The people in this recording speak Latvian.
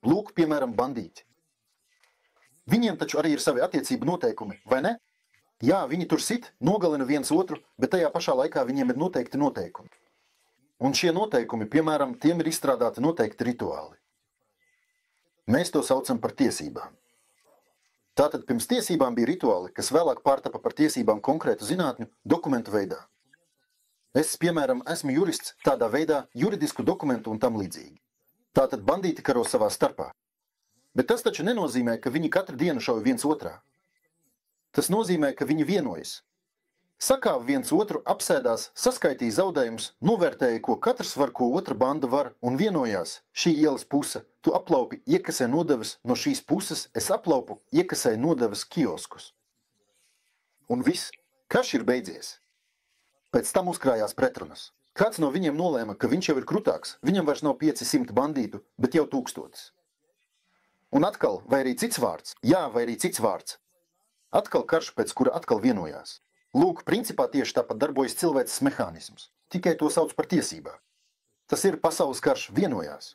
Lūk, piemēram, bandīti. Viņiem taču arī ir savi attiecību noteikumi, vai ne? Jā, viņi tur sit, nogalina viens otru, bet tajā pašā laikā viņiem ir noteikti noteikumi. Un šie noteikumi, piemēram, tiem ir izstrādāti noteikti rituāli. Mēs to saucam par tiesībām. Tātad pirms tiesībām bija rituāli, kas vēlāk pārtapa par tiesībām konkrētu zinātņu dokumentu veidā. Es, piemēram, esmu jurists tādā veidā juridisku dokumentu un tam līdzīgi. Tātad bandīti karo savā starpā. Bet tas taču nenozīmē, ka viņi katru dienu šauj viens otrā. Tas nozīmē, ka viņi vienojas. Sakāv viens otru, apsēdās, saskaitīja zaudējumus, novērtēja, ko katrs var, ko otra banda var, un vienojās. Šī ielas puse, tu aplaupi, iekasē nodevas, no šīs puses es aplaupu, iekasē nodevas kioskus. Un viss, karš ir beidzies. Pēc tam uzkrājās pretrunas. Kāds no viņiem nolēma, ka viņš jau ir krutāks, viņam vairs nav 500 bandītu, bet jau 1000. Un atkal, vai arī cits vārds, jā, vai arī cits vārds. Atkal karš, pēc kura atkal vienojās. Lūk, principā tieši tāpat darbojas cilvēces mehānisms. Tikai to sauc par tiesībām. Tas ir pasaules karš vienojās.